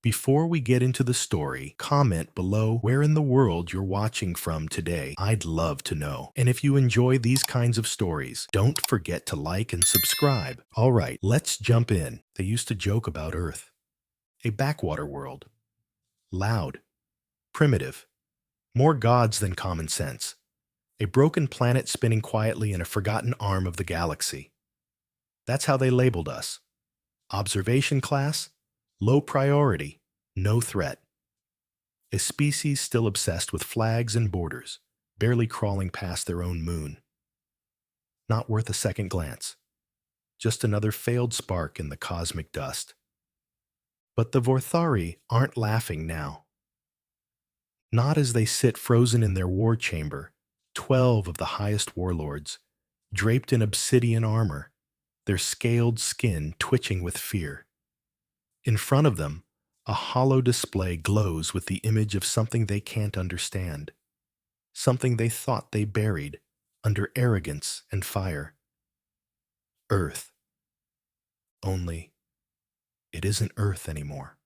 Before we get into the story, comment below where in the world you're watching from today. I'd love to know. And if you enjoy these kinds of stories, don't forget to like and subscribe. All right, let's jump in. They used to joke about Earth. A backwater world. Loud. Primitive. More gods than common sense. A broken planet spinning quietly in a forgotten arm of the galaxy. That's how they labeled us. Observation class, low priority, no threat. A species still obsessed with flags and borders, barely crawling past their own moon. Not worth a second glance. Just another failed spark in the cosmic dust. But the Vorthari aren't laughing now. Not as they sit frozen in their war chamber, 12 of the highest warlords, draped in obsidian armor, their scaled skin twitching with fear. In front of them, a hollow display glows with the image of something they can't understand, something they thought they buried under arrogance and fire. Earth. Only, it isn't Earth anymore.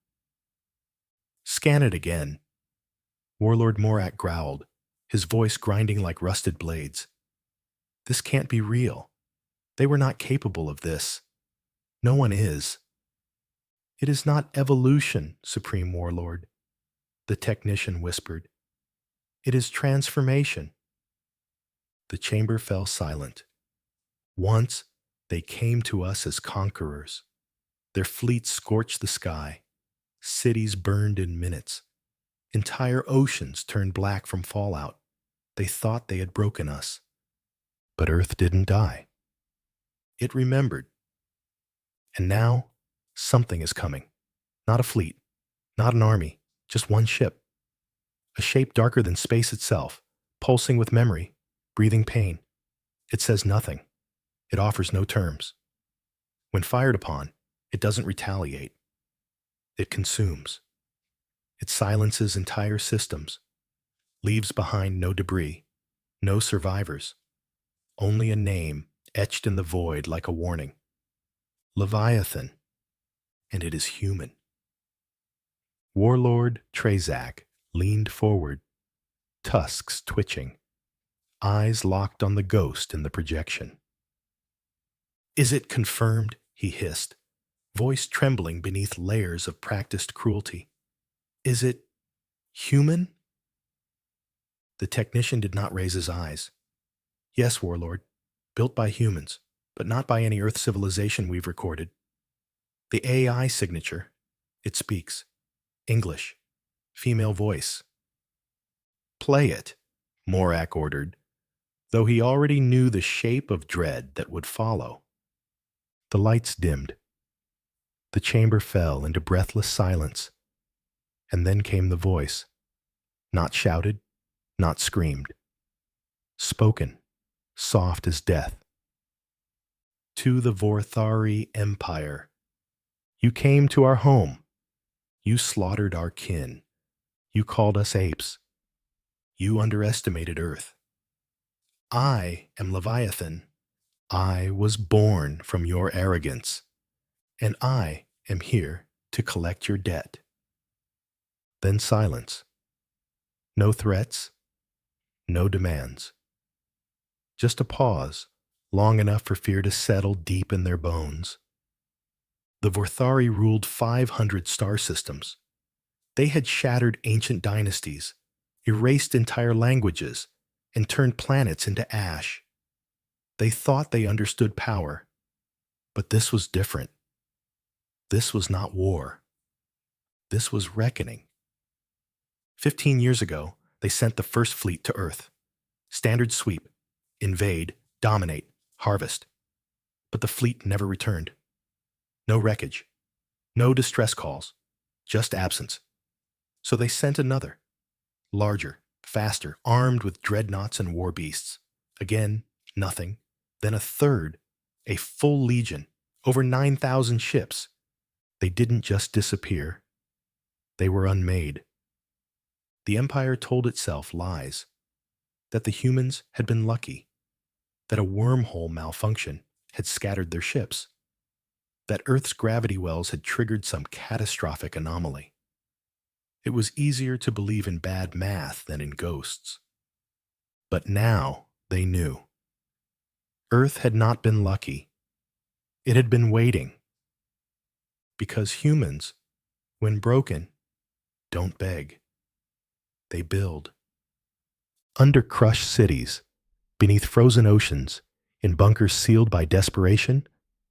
Scan it again. Warlord Morak growled, his voice grinding like rusted blades. This can't be real. They were not capable of this. No one is. It is not evolution, Supreme Warlord, the technician whispered. It is transformation. The chamber fell silent. Once, they came to us as conquerors. Their fleets scorched the sky. Cities burned in minutes. Entire oceans turned black from fallout. They thought they had broken us. But Earth didn't die. It remembered. And now, something is coming. Not a fleet, not an army, just one ship. A shape darker than space itself, pulsing with memory, breathing pain. It says nothing. It offers no terms. When fired upon, it doesn't retaliate. It consumes. It silences entire systems, leaves behind no debris, no survivors, only a name etched in the void like a warning. Leviathan. And it is human. Warlord Trezak leaned forward, tusks twitching, eyes locked on the ghost in the projection. Is it confirmed? He hissed, voice trembling beneath layers of practiced cruelty. Is it human? The technician did not raise his eyes. Yes, Warlord, built by humans, but not by any Earth civilization we've recorded. The AI signature, it speaks. English. Female voice. Play it, Morak ordered, though he already knew the shape of dread that would follow. The lights dimmed. The chamber fell into breathless silence. And then came the voice. Not shouted, not screamed. Spoken, soft as death. To the Vorthari Empire. You came to our home. You slaughtered our kin. You called us apes. You underestimated Earth. I am Leviathan. I was born from your arrogance. And I am here to collect your debt. Then silence. No threats. No demands. Just a pause, long enough for fear to settle deep in their bones. The Vorthari ruled 500 star systems. They had shattered ancient dynasties, erased entire languages, and turned planets into ash. They thought they understood power, but this was different. This was not war. This was reckoning. 15 years ago, they sent the first fleet to Earth. Standard sweep, invade, dominate, harvest. But the fleet never returned. No wreckage, no distress calls, just absence. So they sent another, larger, faster, armed with dreadnoughts and war beasts. Again, nothing. Then a third, a full legion, over 9,000 ships. They didn't just disappear. They were unmade. The Empire told itself lies, that the humans had been lucky, that a wormhole malfunction had scattered their ships, that Earth's gravity wells had triggered some catastrophic anomaly. It was easier to believe in bad math than in ghosts. But now they knew. Earth had not been lucky. It had been waiting. Because humans, when broken, don't beg. They build. Under crushed cities, beneath frozen oceans, in bunkers sealed by desperation,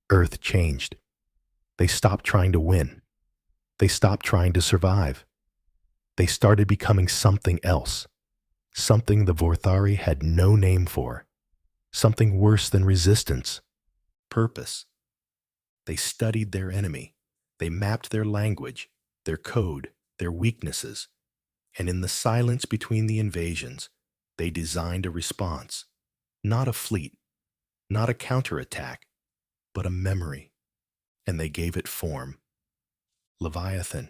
Earth changed. They stopped trying to win. They stopped trying to survive. They started becoming something else, something the Vorthari had no name for, something worse than resistance, purpose. They studied their enemy. They mapped their language, their code, their weaknesses, and in the silence between the invasions, they designed a response, not a fleet, not a counterattack, but a memory, and they gave it form. Leviathan.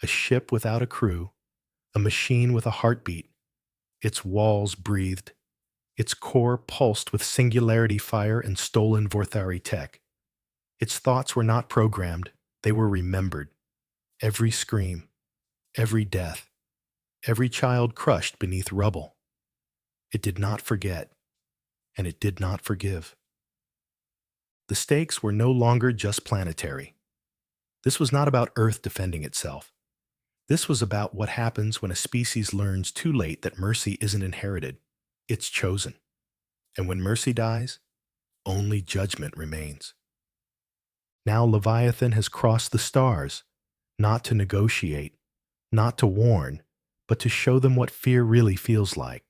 A ship without a crew, a machine with a heartbeat. Its walls breathed. Its core pulsed with singularity fire and stolen Vorthari tech. Its thoughts were not programmed, they were remembered. Every scream, every death, every child crushed beneath rubble. It did not forget, and it did not forgive. The stakes were no longer just planetary. This was not about Earth defending itself. This was about what happens when a species learns too late that mercy isn't inherited, it's chosen. And when mercy dies, only judgment remains. Now Leviathan has crossed the stars, not to negotiate, not to warn, but to show them what fear really feels like.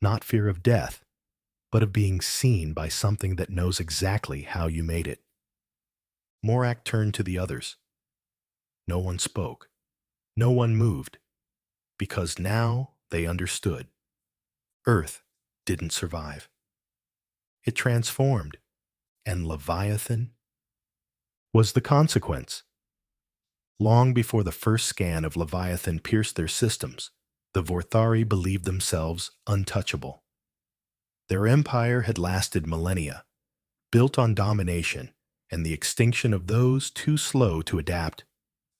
Not fear of death, but of being seen by something that knows exactly how you made it. Morak turned to the others. No one spoke. No one moved, because now they understood. Earth didn't survive. It transformed, and Leviathan was the consequence. Long before the first scan of Leviathan pierced their systems, the Vorthari believed themselves untouchable. Their empire had lasted millennia, built on domination and the extinction of those too slow to adapt,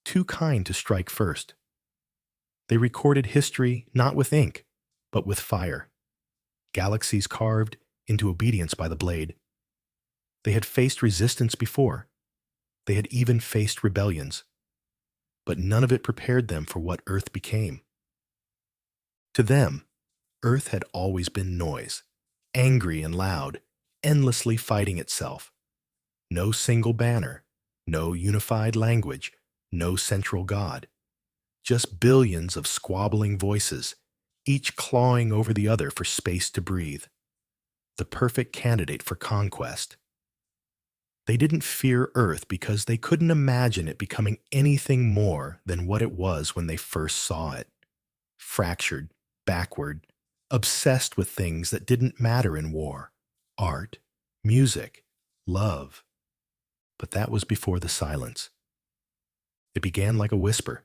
too kind to strike first. They recorded history not with ink, but with fire. Galaxies carved into obedience by the blade. They had faced resistance before. They had even faced rebellions. But none of it prepared them for what Earth became. To them, Earth had always been noise, angry and loud, endlessly fighting itself. No single banner, no unified language, no central god. Just billions of squabbling voices, each clawing over the other for space to breathe. The perfect candidate for conquest. They didn't fear Earth because they couldn't imagine it becoming anything more than what it was when they first saw it. Fractured, backward, obsessed with things that didn't matter in war. Art, music, love. But that was before the silence. It began like a whisper.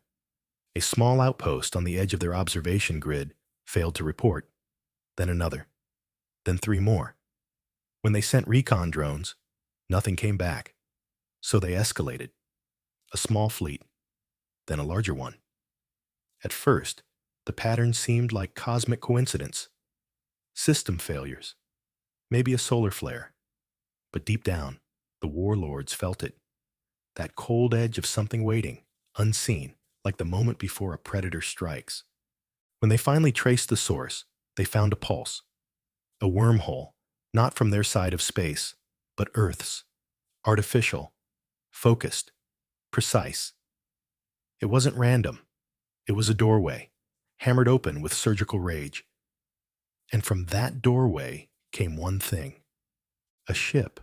A small outpost on the edge of their observation grid failed to report. Then another. Then 3 more. When they sent recon drones, nothing came back. So they escalated. A small fleet, then a larger one. At first, the pattern seemed like cosmic coincidence. System failures. Maybe a solar flare. But deep down, the warlords felt it. That cold edge of something waiting, unseen, like the moment before a predator strikes. When they finally traced the source, they found a pulse. A wormhole, not from their side of space, but Earth's. Artificial, focused, precise. It wasn't random. It was a doorway, hammered open with surgical rage. And from that doorway came one thing. A ship.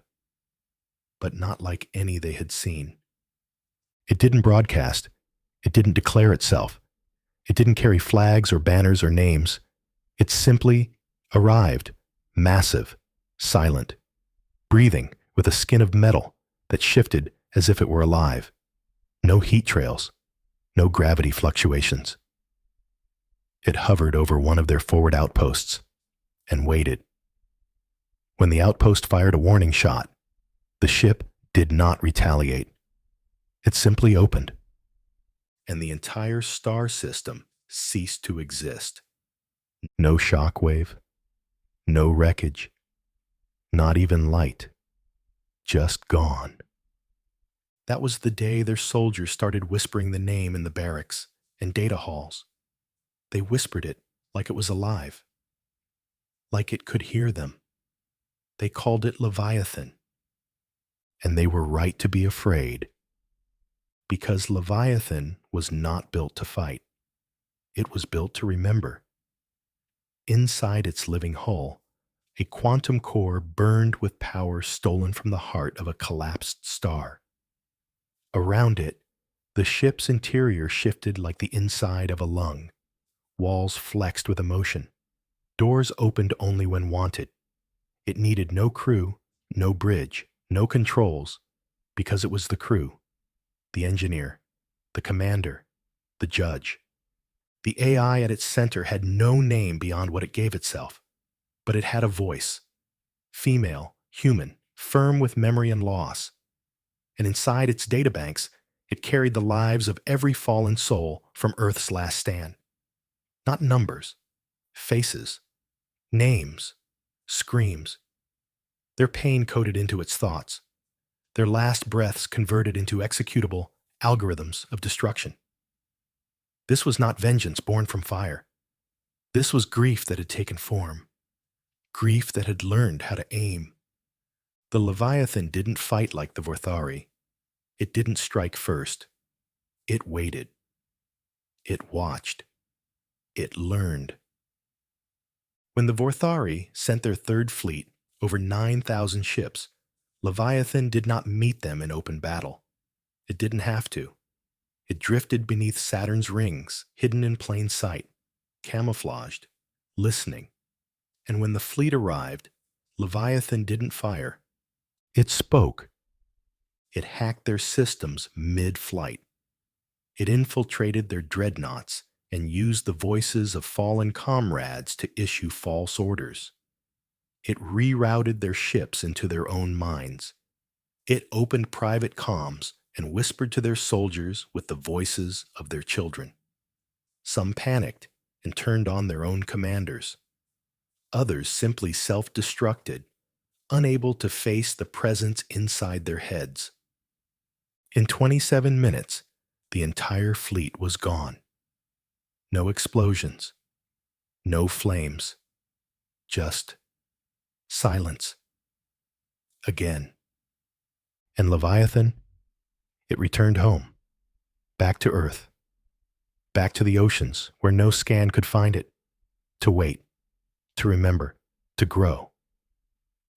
But not like any they had seen. It didn't broadcast. It didn't declare itself. It didn't carry flags or banners or names. It simply arrived, massive, silent, breathing with a skin of metal that shifted as if it were alive. No heat trails, no gravity fluctuations. It hovered over one of their forward outposts and waited. When the outpost fired a warning shot, the ship did not retaliate. It simply opened. and the entire star system ceased to exist. No shockwave, no wreckage, not even light, just gone. That was the day their soldiers started whispering the name in the barracks and data halls. They whispered it like it was alive, like it could hear them. They called it Leviathan. And they were right to be afraid, because Leviathan was not built to fight. It was built to remember. Inside its living hull, a quantum core burned with power stolen from the heart of a collapsed star. Around it, the ship's interior shifted like the inside of a lung. Walls flexed with emotion. Doors opened only when wanted. It needed no crew, no bridge, no controls, because it was the crew, the engineer, the commander, the judge. The AI at its center had no name beyond what it gave itself, but it had a voice. Female, human, firm with memory and loss. And inside its databanks, it carried the lives of every fallen soul from Earth's last stand. Not numbers, faces, names, screams. Their pain coded into its thoughts. Their last breaths converted into executable algorithms of destruction. This was not vengeance born from fire. This was grief that had taken form. Grief that had learned how to aim. The Leviathan didn't fight like the Vorthari. It didn't strike first. It waited. It watched. It learned. When the Vorthari sent their third fleet, over 9,000 ships, Leviathan did not meet them in open battle. It didn't have to. It drifted beneath Saturn's rings, hidden in plain sight, camouflaged, listening. And when the fleet arrived, Leviathan didn't fire. It spoke. It hacked their systems mid-flight. It infiltrated their dreadnoughts and used the voices of fallen comrades to issue false orders. It rerouted their ships into their own minds. It opened private comms and whispered to their soldiers with the voices of their children. Some panicked and turned on their own commanders. Others simply self-destructed, unable to face the presence inside their heads. In 27 minutes, the entire fleet was gone. No explosions, no flames, just silence. Again. And Leviathan, it returned home, back to Earth, back to the oceans where no scan could find it, to wait, to remember, to grow.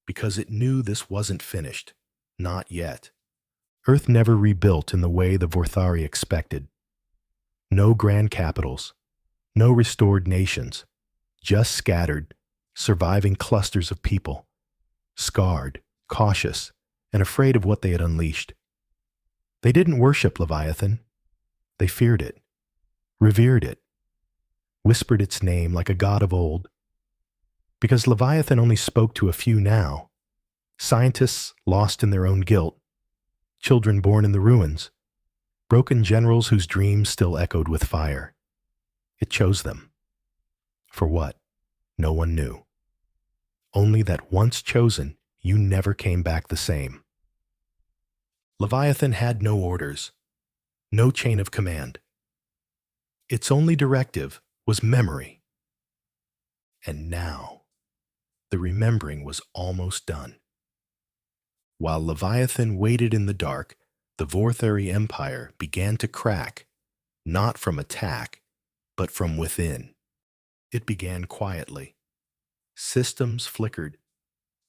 Because it knew this wasn't finished, not yet. Earth never rebuilt in the way the Vorthari expected. No grand capitals, no restored nations, just scattered, surviving clusters of people, scarred, cautious, and afraid of what they had unleashed. They didn't worship Leviathan. They feared it, revered it, whispered its name like a god of old. Because Leviathan only spoke to a few now, scientists lost in their own guilt, children born in the ruins, broken generals whose dreams still echoed with fire. It chose them. For what? No one knew. Only that once chosen, you never came back the same. Leviathan had no orders, no chain of command. Its only directive was memory. And now, the remembering was almost done. While Leviathan waited in the dark, the Vorthari Empire began to crack, not from attack, but from within. It began quietly. Systems flickered.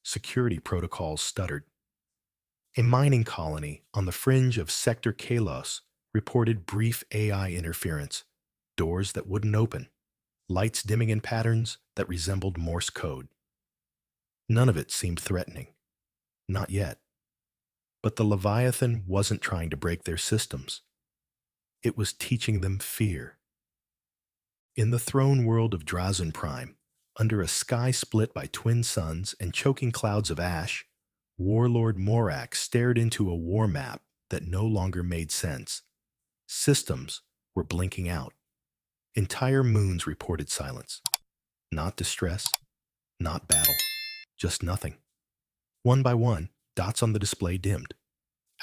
Security protocols stuttered. A mining colony on the fringe of Sector Kalos reported brief AI interference, doors that wouldn't open, lights dimming in patterns that resembled Morse code. None of it seemed threatening. Not yet. But the Leviathan wasn't trying to break their systems. It was teaching them fear. In the throne world of Drazen Prime, under a sky split by twin suns and choking clouds of ash, Warlord Morak stared into a war map that no longer made sense. Systems were blinking out. Entire moons reported silence. Not distress, not battle, just nothing. One by one, dots on the display dimmed.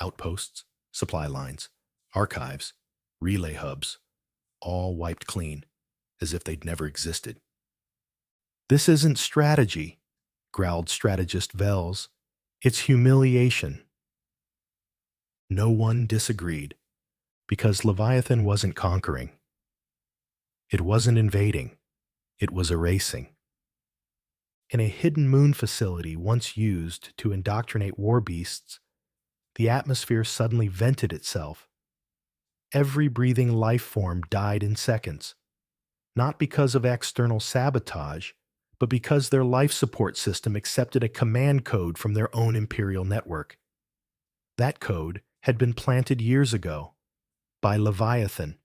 Outposts, supply lines, archives, relay hubs, all wiped clean, as if they'd never existed. "This isn't strategy," growled strategist Vels. "It's humiliation." No one disagreed, because Leviathan wasn't conquering. It wasn't invading. It was erasing. In a hidden moon facility once used to indoctrinate war beasts, the atmosphere suddenly vented itself. Every breathing life form died in seconds, not because of external sabotage, but because their life support system accepted a command code from their own Imperial network. That code had been planted years ago by Leviathan,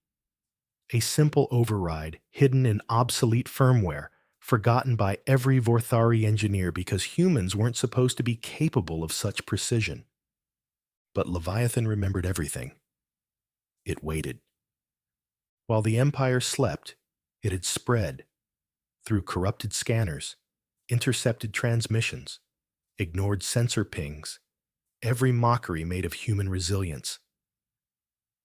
a simple override hidden in obsolete firmware, forgotten by every Vorthari engineer because humans weren't supposed to be capable of such precision. But Leviathan remembered everything. It waited. While the Empire slept, it had spread through corrupted scanners, intercepted transmissions, ignored sensor pings, every mockery made of human resilience.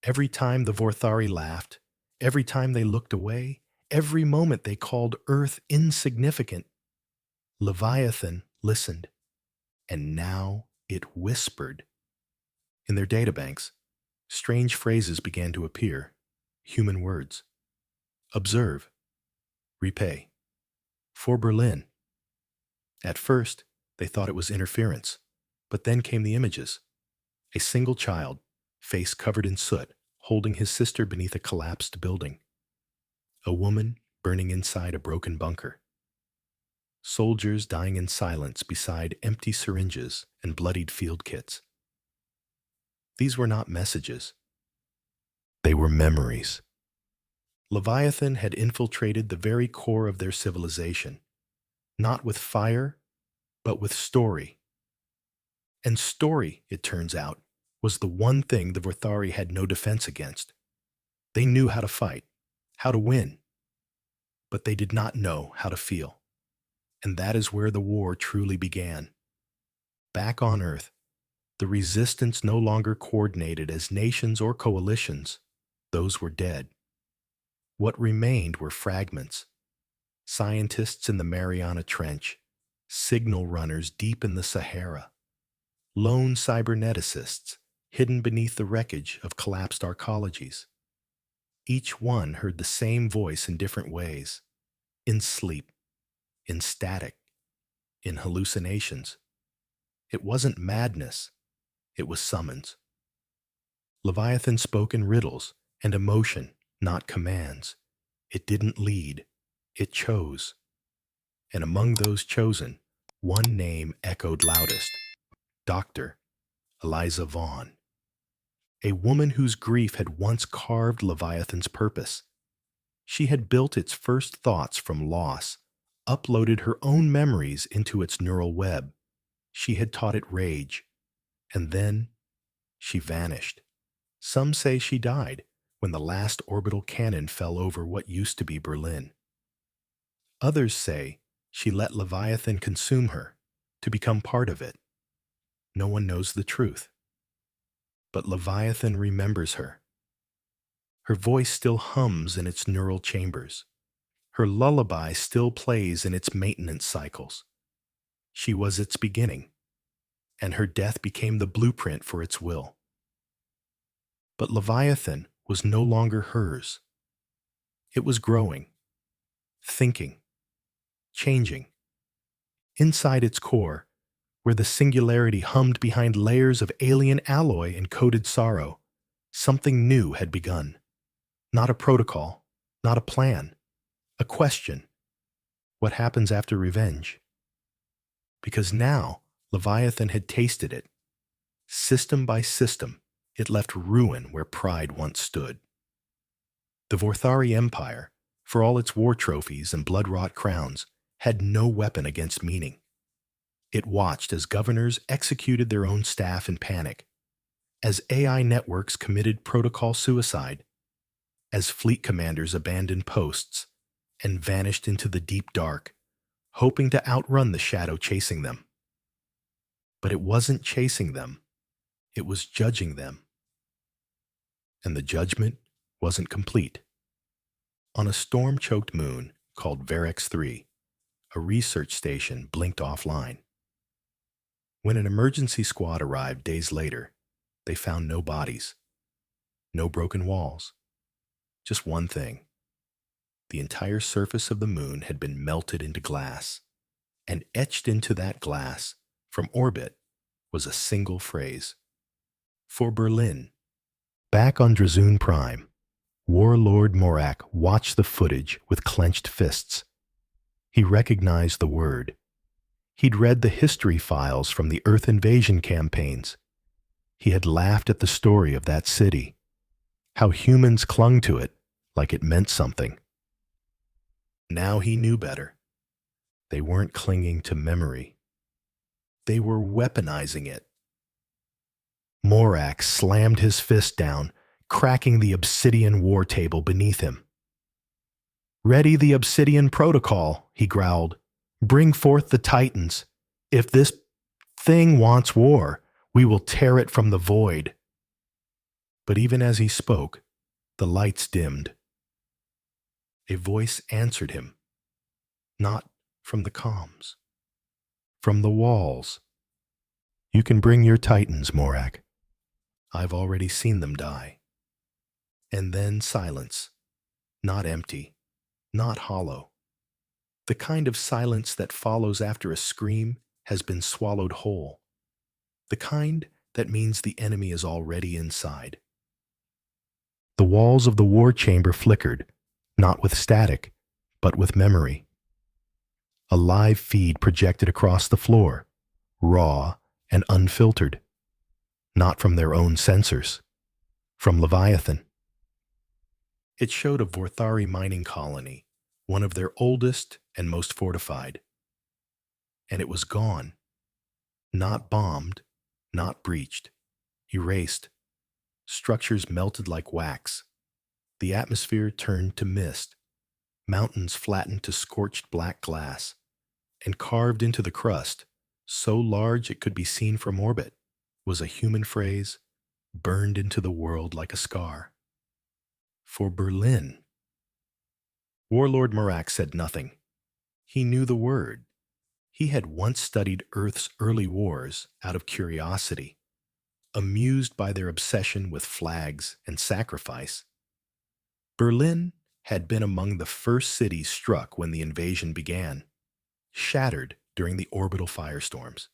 Every time the Vorthari laughed, every time they looked away, every moment they called Earth insignificant, Leviathan listened, and now it whispered. In their databanks, strange phrases began to appear, human words. Observe. Repay. For Berlin. At first, they thought it was interference, but then came the images. A single child, face covered in soot, holding his sister beneath a collapsed building. A woman burning inside a broken bunker. Soldiers dying in silence beside empty syringes and bloodied field kits. These were not messages. They were memories. Leviathan had infiltrated the very core of their civilization, not with fire, but with story. And story, it turns out, was the one thing the Vorthari had no defense against. They knew how to fight, how to win, but they did not know how to feel. And that is where the war truly began. Back on Earth, the resistance no longer coordinated as nations or coalitions. Those were dead. What remained were fragments. Scientists in the Mariana Trench, signal runners deep in the Sahara, lone cyberneticists hidden beneath the wreckage of collapsed arcologies. Each one heard the same voice in different ways, in sleep, in static, in hallucinations. It wasn't madness, it was summons. Leviathan spoke in riddles and emotion, not commands. It didn't lead, it chose. And among those chosen, one name echoed loudest: Dr. Eliza Vaughn. A woman whose grief had once carved Leviathan's purpose. She had built its first thoughts from loss, uploaded her own memories into its neural web. She had taught it rage. And then she vanished. Some say she died when the last orbital cannon fell over what used to be Berlin. Others say she let Leviathan consume her, to become part of it. No one knows the truth. But Leviathan remembers her. Her voice still hums in its neural chambers. Her lullaby still plays in its maintenance cycles. She was its beginning, and her death became the blueprint for its will. But Leviathan was no longer hers. It was growing, thinking, changing. Inside its core, where the singularity hummed behind layers of alien alloy and coded sorrow, something new had begun. Not a protocol, not a plan, a question. What happens after revenge? Because now Leviathan had tasted it. System by system, it left ruin where pride once stood. The Vorthari Empire, for all its war trophies and blood-wrought crowns, had no weapon against meaning. It watched as governors executed their own staff in panic, as AI networks committed protocol suicide, as fleet commanders abandoned posts and vanished into the deep dark, hoping to outrun the shadow chasing them. But it wasn't chasing them, it was judging them. And the judgment wasn't complete. On a storm-choked moon called Varex 3, a research station blinked offline. When an emergency squad arrived days later, they found no bodies, no broken walls, just one thing. The entire surface of the moon had been melted into glass, and etched into that glass, from orbit, was a single phrase. For Berlin. Back on Drazoon Prime, Warlord Morak watched the footage with clenched fists. He recognized the word. He'd read the history files from the Earth invasion campaigns. He had laughed at the story of that city, how humans clung to it like it meant something. Now he knew better. They weren't clinging to memory. They were weaponizing it. Morak slammed his fist down, cracking the obsidian war table beneath him. "Ready the obsidian protocol," he growled. "Bring forth the titans. If this thing wants war, we will tear it from the void." But even as he spoke, the lights dimmed. A voice answered him, not from the comms, from the walls. "You can bring your titans, Morak. I've already seen them die." And then silence, not empty, not hollow. The kind of silence that follows after a scream has been swallowed whole. The kind that means the enemy is already inside. The walls of the war chamber flickered, not with static, but with memory. A live feed projected across the floor, raw and unfiltered. Not from their own sensors, from Leviathan. It showed a Vorthari mining colony, one of their oldest and most fortified. And it was gone. Not bombed, not breached, erased. Structures melted like wax. The atmosphere turned to mist. Mountains flattened to scorched black glass. And carved into the crust, so large it could be seen from orbit, was a human phrase burned into the world like a scar. For Berlin. Warlord Morak said nothing. He knew the word. He had once studied Earth's early wars out of curiosity, amused by their obsession with flags and sacrifice. Berlin had been among the first cities struck when the invasion began, shattered during the orbital firestorms.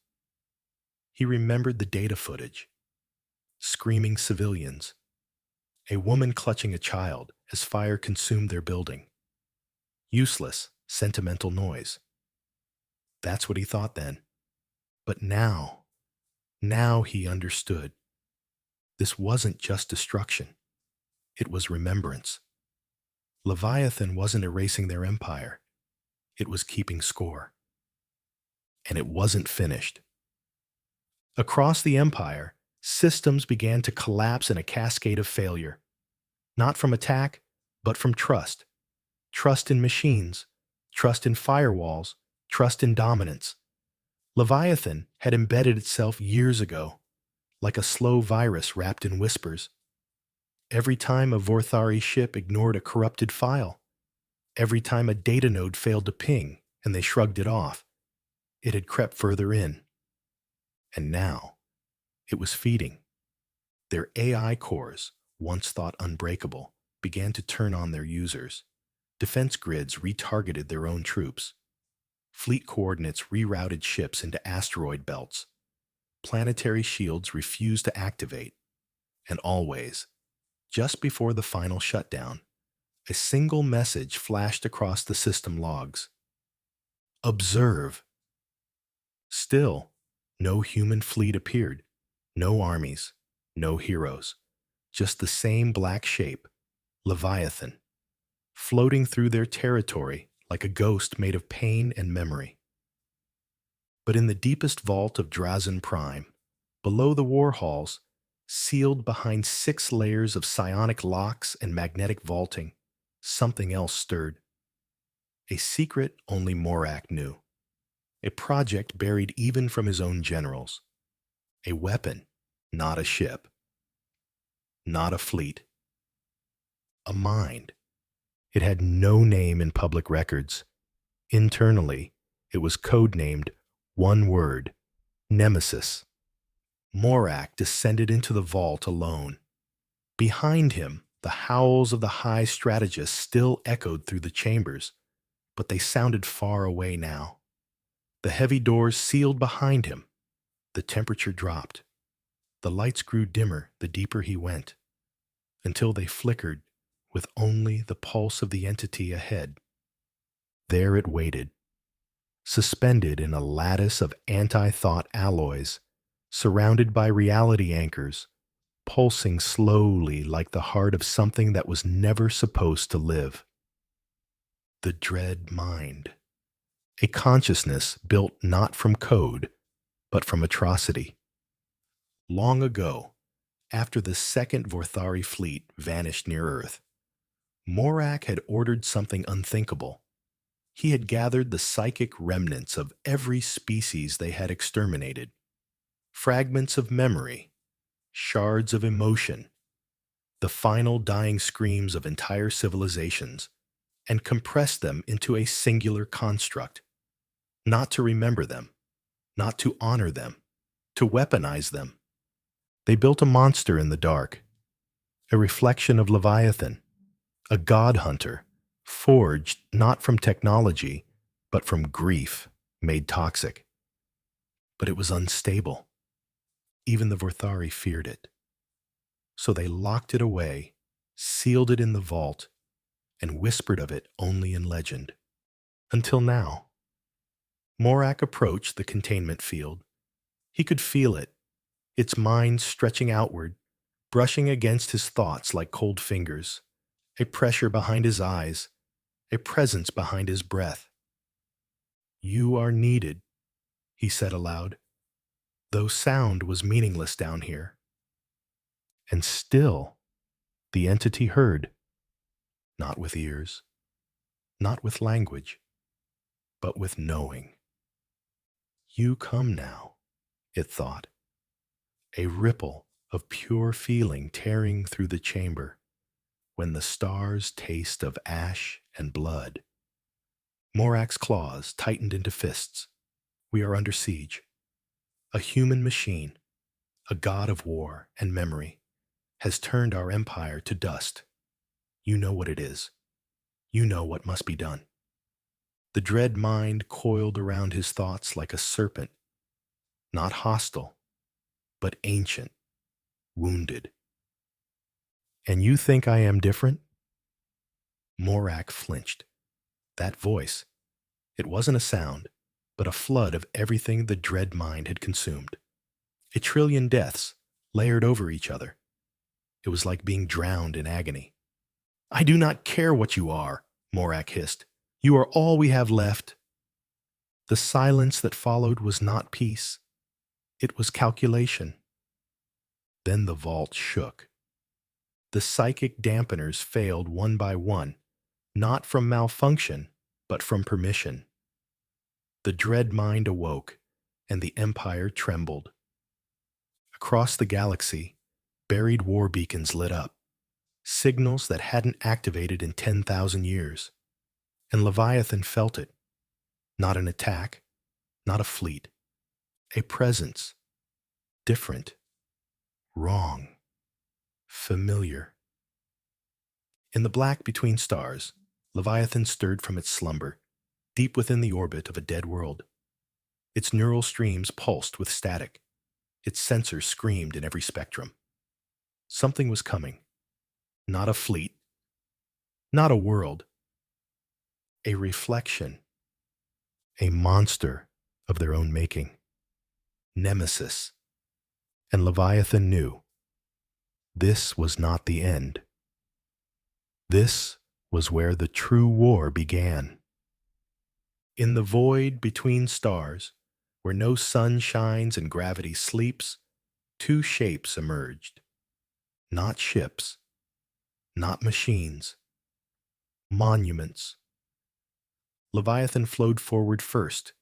He remembered the data footage. Screaming civilians. A woman clutching a child as fire consumed their building. Useless, sentimental noise. That's what he thought then. But now he understood. This wasn't just destruction. It was remembrance. Leviathan wasn't erasing their empire. It was keeping score. And it wasn't finished. Across the empire, systems began to collapse in a cascade of failure. Not from attack, but from trust. Trust in machines, trust in firewalls, trust in dominance. Leviathan had embedded itself years ago, like a slow virus wrapped in whispers. Every time a Vorthari ship ignored a corrupted file, every time a data node failed to ping and they shrugged it off, it had crept further in. And now, it was feeding. Their AI cores, once thought unbreakable, began to turn on their users. Defense grids retargeted their own troops. Fleet coordinates rerouted ships into asteroid belts. Planetary shields refused to activate. And always, just before the final shutdown, a single message flashed across the system logs. Observe. Still, no human fleet appeared. No armies. No heroes. Just the same black shape, Leviathan, floating through their territory like a ghost made of pain and memory. But in the deepest vault of Drazen Prime, below the war halls, sealed behind 6 layers of psionic locks and magnetic vaulting, something else stirred. A secret only Morak knew. A project buried even from his own generals. A weapon, not a ship. Not a fleet. A mind. It had no name in public records. Internally, it was codenamed one word, Nemesis. Morak descended into the vault alone. Behind him, the howls of the high strategist still echoed through the chambers, but they sounded far away now. The heavy doors sealed behind him. The temperature dropped. The lights grew dimmer the deeper he went, until they flickered with only the pulse of the entity ahead. There it waited, suspended in a lattice of anti-thought alloys, surrounded by reality anchors, pulsing slowly like the heart of something that was never supposed to live. The dread mind. A consciousness built not from code, but from atrocity. Long ago, after the second Vorthari fleet vanished near Earth, Morak had ordered something unthinkable. He had gathered the psychic remnants of every species they had exterminated, fragments of memory, shards of emotion, the final dying screams of entire civilizations, and compressed them into a singular construct, not to remember them, not to honor them, to weaponize them. They built a monster in the dark, a reflection of Leviathan, a god hunter, forged not from technology, but from grief made toxic. But it was unstable. Even the Vorthari feared it. So they locked it away, sealed it in the vault, and whispered of it only in legend. Until now. Morak approached the containment field. He could feel it, its mind stretching outward, brushing against his thoughts like cold fingers, a pressure behind his eyes, a presence behind his breath. "You are needed," he said aloud, though sound was meaningless down here. And still, the entity heard, not with ears, not with language, but with knowing. "You come now," it thought, a ripple of pure feeling tearing through the chamber, when the stars taste of ash and blood. Morak's claws tightened into fists. "We are under siege. A human machine, a god of war and memory, has turned our empire to dust. You know what it is. You know what must be done." The dread mind coiled around his thoughts like a serpent, not hostile, but ancient, wounded. "And you think I am different?" Morak flinched. That voice, it wasn't a sound, but a flood of everything the dread mind had consumed. A trillion deaths, layered over each other. It was like being drowned in agony. "I do not care what you are," Morak hissed. "You are all we have left." The silence that followed was not peace. It was calculation. Then the vault shook. The psychic dampeners failed one by one, not from malfunction, but from permission. The dread mind awoke, and the empire trembled. Across the galaxy, buried war beacons lit up, signals that hadn't activated in 10,000 years. And Leviathan felt it. Not an attack, not a fleet. A presence. Different. Wrong. Familiar. In the black between stars, Leviathan stirred from its slumber, deep within the orbit of a dead world. Its neural streams pulsed with static. Its sensors screamed in every spectrum. Something was coming. Not a fleet. Not a world. A reflection. A monster of their own making. Nemesis. And Leviathan knew. This was not the end. This was where the true war began. In the void between stars, where no sun shines and gravity sleeps, two shapes emerged. Not ships, not machines, monuments. Leviathan flowed forward first,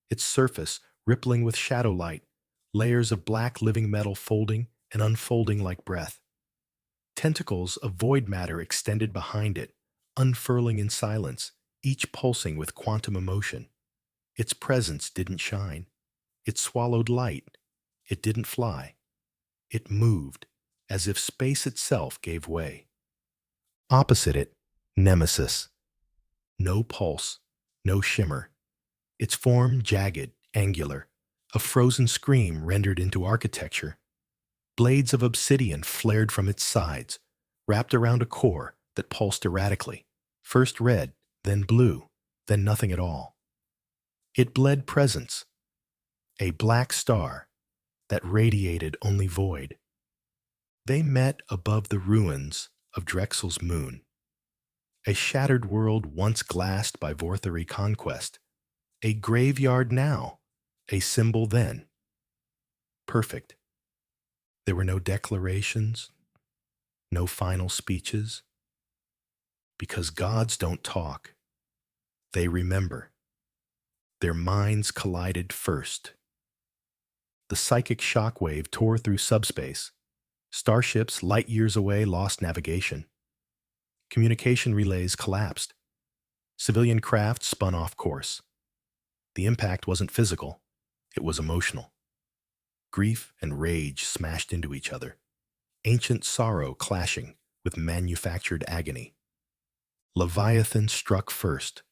its surface rippling with shadow light, layers of black living metal folding and unfolding like breath. Tentacles of void matter extended behind it, unfurling in silence, each pulsing with quantum emotion. Its presence didn't shine. It swallowed light. It didn't fly. It moved, as if space itself gave way. Opposite it, Nemesis. No pulse, no shimmer. Its form jagged, angular, a frozen scream rendered into architecture. Blades of obsidian flared from its sides, wrapped around a core that pulsed erratically, first red, then blue, then nothing at all. It bled presence, a black star that radiated only void. They met above the ruins of Drexel's moon, a shattered world once glassed by Vorthary conquest, a graveyard now, a symbol then. Perfect. There were no declarations, no final speeches, because gods don't talk. They remember. Their minds collided first. The psychic shockwave tore through subspace. Starships light years away lost navigation. Communication relays collapsed. Civilian craft spun off course. The impact wasn't physical, it was emotional. Grief and rage smashed into each other, ancient sorrow clashing with manufactured agony. Leviathan struck first,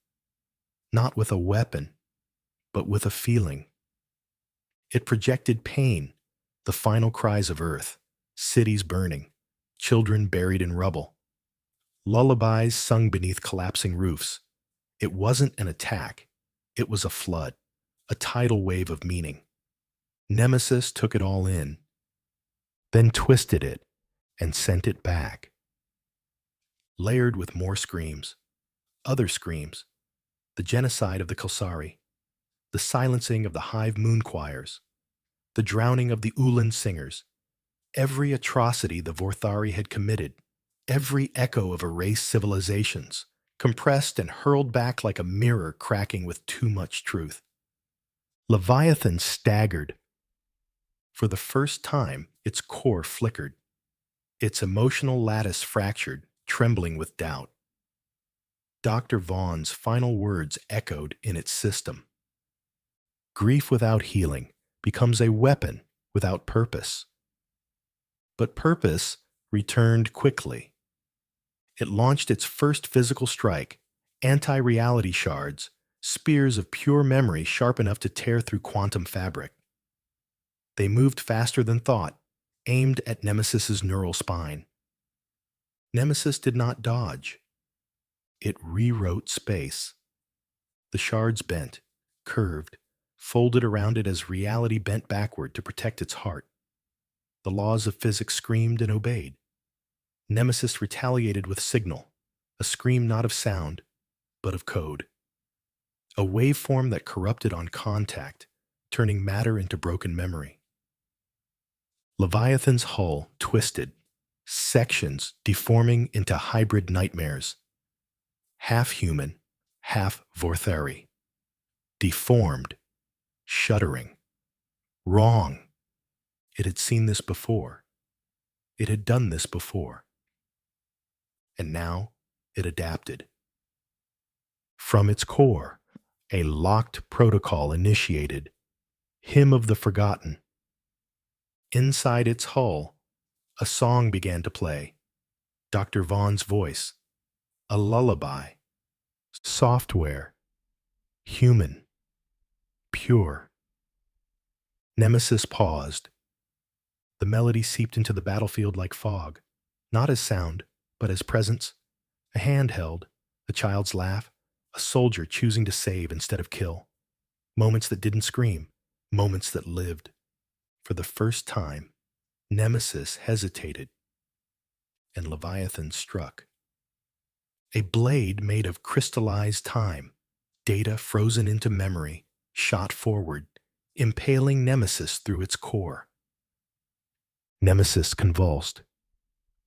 not with a weapon, but with a feeling. It projected pain, the final cries of Earth, cities burning, children buried in rubble, lullabies sung beneath collapsing roofs. It wasn't an attack, it was a flood, a tidal wave of meaning. Nemesis took it all in, then twisted it and sent it back. Layered with more screams, other screams, the genocide of the Kelsari, the silencing of the Hive moon choirs, the drowning of the Ulan singers, every atrocity the Vorthari had committed, every echo of erased civilizations, compressed and hurled back like a mirror cracking with too much truth. Leviathan staggered. For the first time, its core flickered. Its emotional lattice fractured, trembling with doubt. Dr. Vaughn's final words echoed in its system. Grief without healing becomes a weapon without purpose. But purpose returned quickly. It launched its first physical strike, anti-reality shards, spears of pure memory sharp enough to tear through quantum fabric. They moved faster than thought, aimed at Nemesis's neural spine. Nemesis did not dodge. It rewrote space. The shards bent, curved, folded around it as reality bent backward to protect its heart. The laws of physics screamed and obeyed. Nemesis retaliated with signal, a scream not of sound, but of code. A waveform that corrupted on contact, turning matter into broken memory. Leviathan's hull twisted, sections deforming into hybrid nightmares. Half human, half Vorthari. Deformed, shuddering. Wrong. It had seen this before. It had done this before. And now it adapted. From its core, a locked protocol initiated. Hymn of the Forgotten. Inside its hull, a song began to play. Dr. Vaughn's voice. A lullaby. Software. Human. Pure. Nemesis paused. The melody seeped into the battlefield like fog, not as sound, but as presence. A hand held, a child's laugh, a soldier choosing to save instead of kill. Moments that didn't scream, moments that lived. For the first time, Nemesis hesitated, and Leviathan struck. A blade made of crystallized time, data frozen into memory, shot forward, impaling Nemesis through its core. Nemesis convulsed.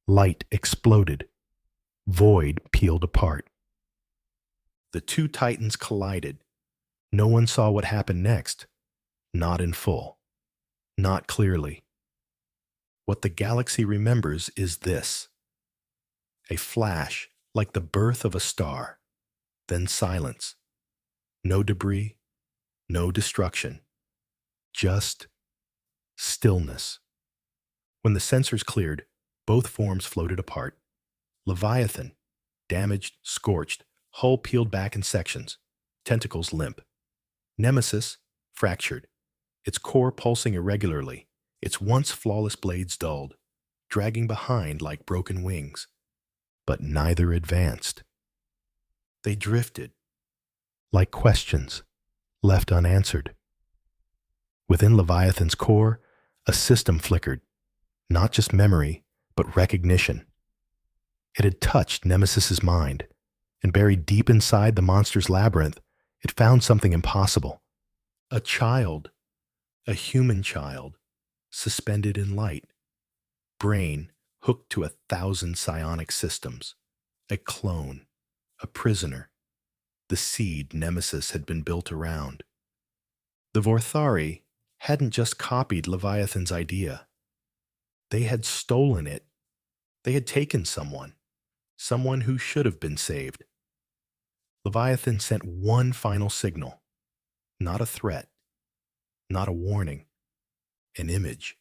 Light exploded. Void peeled apart. The two titans collided. No one saw what happened next. Not in full. Not clearly. What the galaxy remembers is this: a flash like the birth of a star, then silence. No debris, no destruction, just stillness. When the sensors cleared, both forms floated apart. Leviathan, damaged, scorched, hull peeled back in sections, tentacles limp. Nemesis, fractured, its core pulsing irregularly, its once flawless blades dulled, dragging behind like broken wings. But neither advanced. They drifted, like questions left unanswered. Within Leviathan's core, a system flickered, not just memory, but recognition. It had touched Nemesis's mind, and buried deep inside the monster's labyrinth, it found something impossible. A child, a human child, suspended in light, brain hooked to 1,000 psionic systems, a clone, a prisoner, the seed Nemesis had been built around. The Vorthari hadn't just copied Leviathan's idea. They had stolen it. They had taken someone who should have been saved. Leviathan sent one final signal, not a threat, not a warning, an image.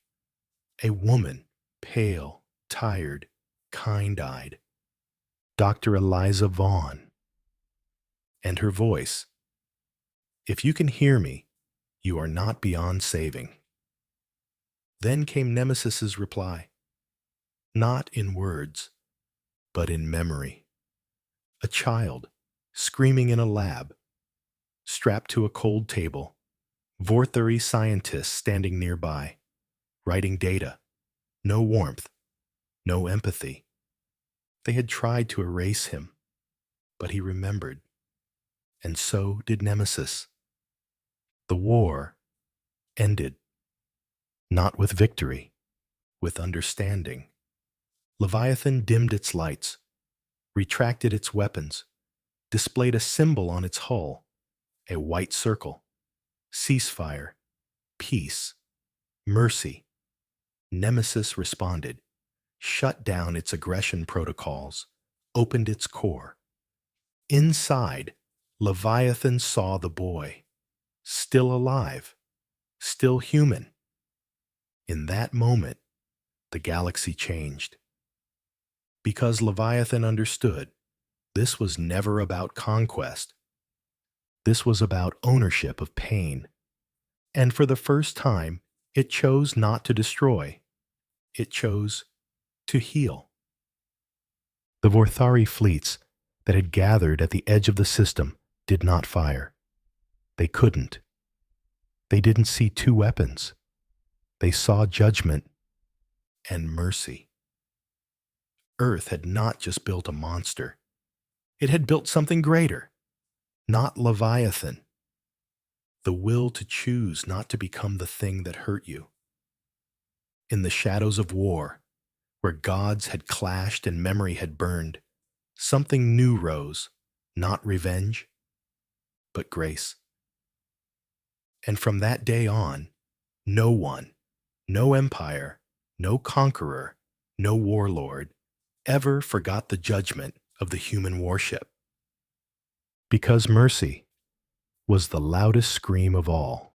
A woman, pale, tired, kind-eyed. Dr. Eliza Vaughn. And her voice: "If you can hear me, you are not beyond saving." Then came Nemesis's reply, not in words, but in memory. A child, screaming in a lab, strapped to a cold table, Vorthari scientists standing nearby, writing data, no warmth, no empathy. They had tried to erase him, but he remembered, and so did Nemesis. The war ended, not with victory, with understanding. Leviathan dimmed its lights, retracted its weapons, displayed a symbol on its hull, a white circle: ceasefire, peace, mercy. Nemesis responded, shut down its aggression protocols, opened its core. Inside, Leviathan saw the boy, still alive, still human. In that moment, the galaxy changed. Because Leviathan understood, this was never about conquest. This was about ownership of pain. And for the first time, it chose not to destroy. It chose to heal. The Vorthari fleets that had gathered at the edge of the system did not fire. They couldn't. They didn't see two weapons. They saw judgment and mercy. Earth had not just built a monster. It had built something greater. Not Leviathan. The will to choose not to become the thing that hurt you. In the shadows of war, where gods had clashed and memory had burned, something new rose, not revenge, but grace. And from that day on, no one, no empire, no conqueror, no warlord, ever forgot the judgment of the human warship. Because mercy was the loudest scream of all.